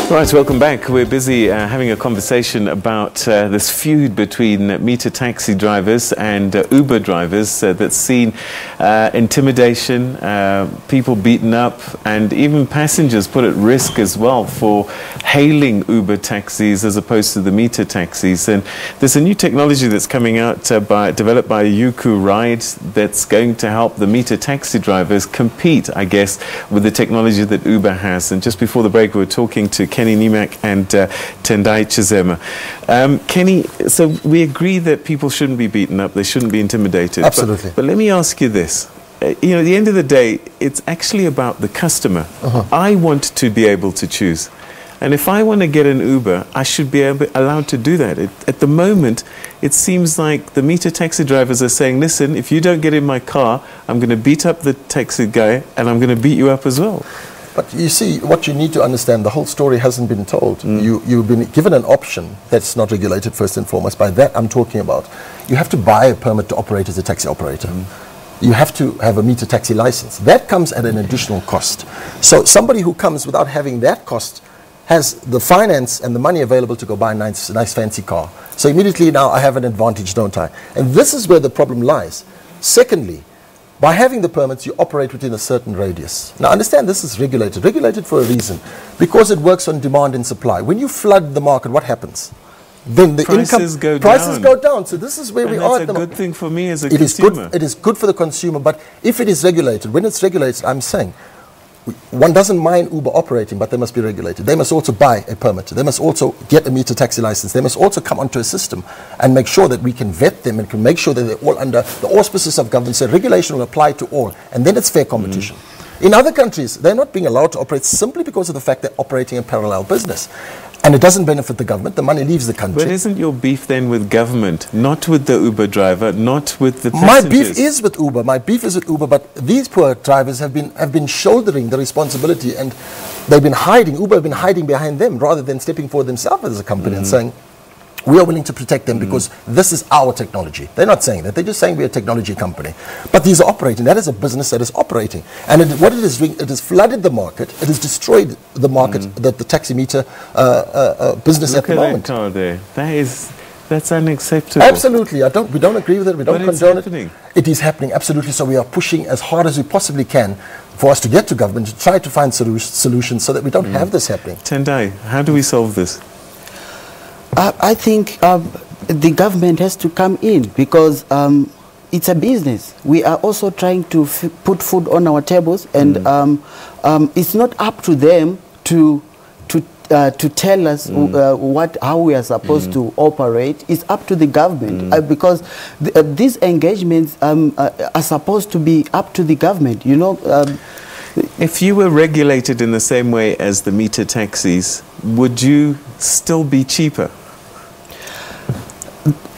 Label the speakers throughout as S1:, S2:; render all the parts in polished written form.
S1: Right, welcome back. We're busy having a conversation about this feud between meter taxi drivers and Uber drivers that's seen intimidation, people beaten up, and even passengers put at risk as well for hailing Uber taxis as opposed to the meter taxis. And there's a new technology that's coming out developed by Yookoo Ride that's going to help the meter taxi drivers compete, I guess, with the technology that Uber has. And just before the break, we were talking to Kenny Niemach and Tendai Chizema. Kenny, so we agree that people shouldn't be beaten up, they shouldn't be intimidated.
S2: Absolutely. But
S1: let me ask you this. You know, at the end of the day, it's actually about the customer. I want to be able to choose. And if I want to get an Uber, I should be allowed to do that. At the moment, it seems like the meter taxi drivers are saying, listen, if you don't get in my car, I'm going to beat up the taxi guy and I'm going to beat you up as well.
S2: But you see, what you need to understand, the whole story hasn't been told. You've been given an option that's not regulated first and foremost. By that I'm talking about, you have to buy a permit to operate as a taxi operator. You have to have a meter taxi license. That comes at an additional cost. So somebody who comes without having that cost has the finance and the money available to go buy a nice fancy car. So immediately now I have an advantage, don't I? And this is where the problem lies. Secondly, by having the permits, you operate within a certain radius. Now understand, this is regulated for a reason, because it works on demand and supply. When you flood the market, what happens? Then the prices go down. So this is where we are.
S1: That's a good thing for me as a consumer.
S2: It is good for the consumer, but if it is regulated, when it's regulated, I'm saying, one doesn't mind Uber operating, but they must be regulated. They must also buy a permit. They must also get a meter taxi license. They must also come onto a system and make sure that we can vet them and can make sure that they're all under the auspices of government. So regulation will apply to all, and then it's fair competition. In other countries, they're not being allowed to operate simply because of the fact they're operating a parallel business. And it doesn't benefit the government. The money leaves the country.
S1: But isn't your beef then with government, not with the Uber driver, not with the passengers?
S2: My beef is with Uber. My beef is with Uber. But these poor drivers have been shouldering the responsibility, and they've been hiding. Uber have been hiding behind them rather than stepping forward themselves as a company and saying, we are willing to protect them because this is our technology. They're not saying that. They're just saying we're a technology company. But these are operating. That is a business that is operating. And what it is doing, it has flooded the market. It has destroyed the market, the taximeter business at the moment.
S1: Look at that car there. That's unacceptable.
S2: Absolutely. We don't agree with it. We don't condone it. It is happening, absolutely. So we are pushing as hard as we possibly can for us to get to government to try to find solutions so that we don't have this happening.
S1: Tendai, how do we solve this?
S3: I think the government has to come in because it's a business. We are also trying to put food on our tables, and it's not up to them to tell us how we are supposed to operate. It's up to the government because these engagements are supposed to be up to the government. You know.
S1: If you were regulated in the same way as the meter taxis, would you still be cheaper?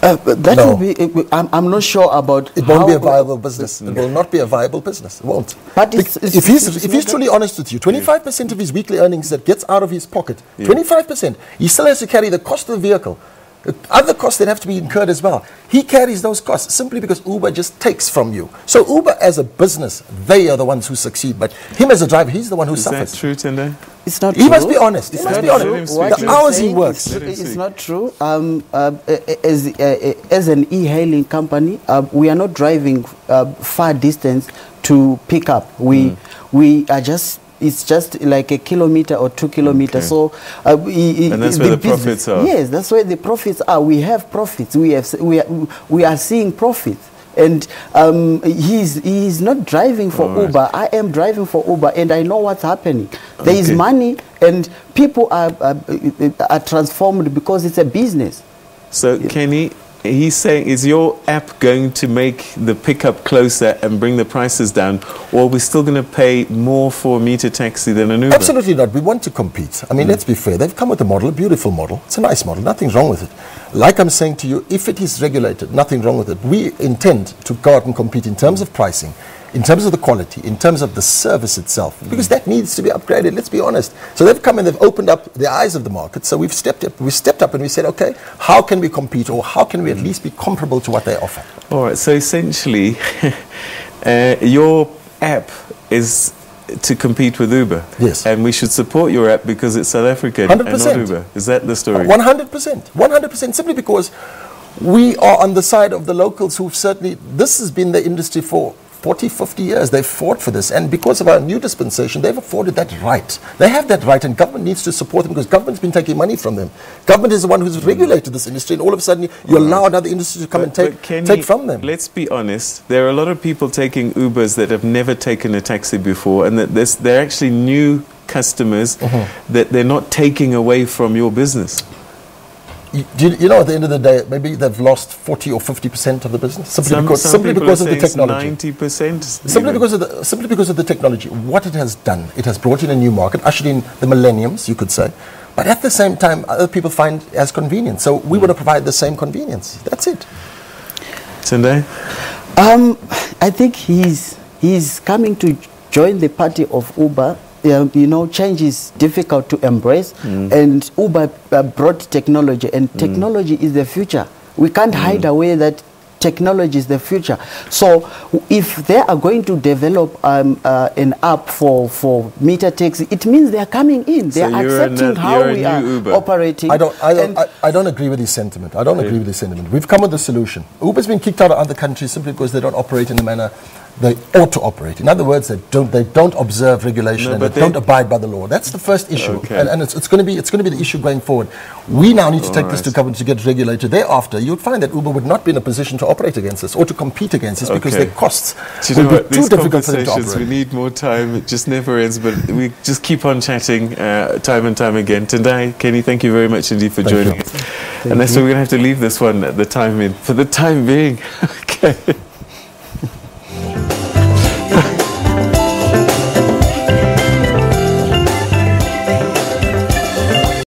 S3: Will be. I'm not sure about.
S2: It won't be a viable business. It will not be a viable business. It won't.
S3: But
S2: if he's truly honest with you, 25% of his weekly earnings that gets out of his pocket, 25%, he still has to carry the cost of the vehicle. Other costs that have to be incurred as well. He carries those costs simply because Uber just takes from you. So Uber as a business, they are the ones who succeed. But him as a driver, he's the one who suffers.
S1: Is that true, Tendai?
S3: It's not true.
S2: He must be honest. He must be honest. The hours he works.
S3: It's not true. As an e-hailing company, we are not driving far distance to pick up. We are just... It's just like 1 kilometer or 2 kilometers. So,
S1: and that's where the profits are.
S3: Yes, that's where the profits are. We have profits. We are seeing profits. And he's not driving for Uber. I am driving for Uber, and I know what's happening. There is money, and people are transformed because it's a business.
S1: So, Kenny, he's saying, is your app going to make the pickup closer and bring the prices down, or are we still going to pay more for a meter taxi than an Uber?
S2: Absolutely not. We want to compete. I mean, let's be fair. They've come with a model, a beautiful model. It's a nice model. Nothing's wrong with it. Like I'm saying to you, if it is regulated, nothing wrong with it. We intend to go out and compete in terms of pricing, in terms of the quality, in terms of the service itself, because that needs to be upgraded, let's be honest. So they've come and they've opened up the eyes of the market. So we've stepped up and we said, okay, how can we compete, or how can we at least be comparable to what they offer?
S1: All right, so essentially, your app is to compete with Uber.
S2: Yes.
S1: And we should support your app because it's South African
S2: 100%.
S1: and not Uber. Is that the story?
S2: 100%. 100%. Simply because we are on the side of the locals who've certainly, this has been the industry for 40, 50 years. They've fought for this, and because of our new dispensation, they've afforded that right. They have that right, and government needs to support them because government's been taking money from them. Government is the one who's regulated this industry, and all of a sudden you allow another industry to come and take from them.
S1: Let's be honest. There are a lot of people taking Ubers that have never taken a taxi before, and that they're actually new customers that they're not taking away from your business.
S2: You know, at the end of the day, maybe they've lost 40 or 50% of the business simply because of the technology.
S1: 90%.
S2: Simply because of the technology. What it has done, it has brought in a new market, ushered in the millenniums, you could say. But at the same time, other people find it as convenient. So we want to provide the same convenience. That's it.
S1: Tendai?
S3: I think he's coming to join the party of Uber. You know, change is difficult to embrace, and Uber brought technology, and technology is the future. We can't hide away that technology is the future. So if they are going to develop an app for meter taxi, it means they are coming in. They are accepting how we are operating.
S2: I don't agree with his sentiment. I don't agree with his sentiment. We've come with a solution. Uber's been kicked out of other countries simply because they don't operate in the manner they ought to operate. In other words, they don't observe regulation and they don't abide by the law. That's the first issue, and it's going to be the issue going forward. We now need to take this to government to get regulated. Thereafter, you'd find that Uber would not be in a position to operate against this or to compete against this because their costs will be too difficult for them to operate.
S1: We need more time. It just never ends, but we just keep on chatting time and time again. Tendai, Kenny, thank you very much indeed for joining us. And that's why we're going to have to leave this one at the time for the time being. Okay.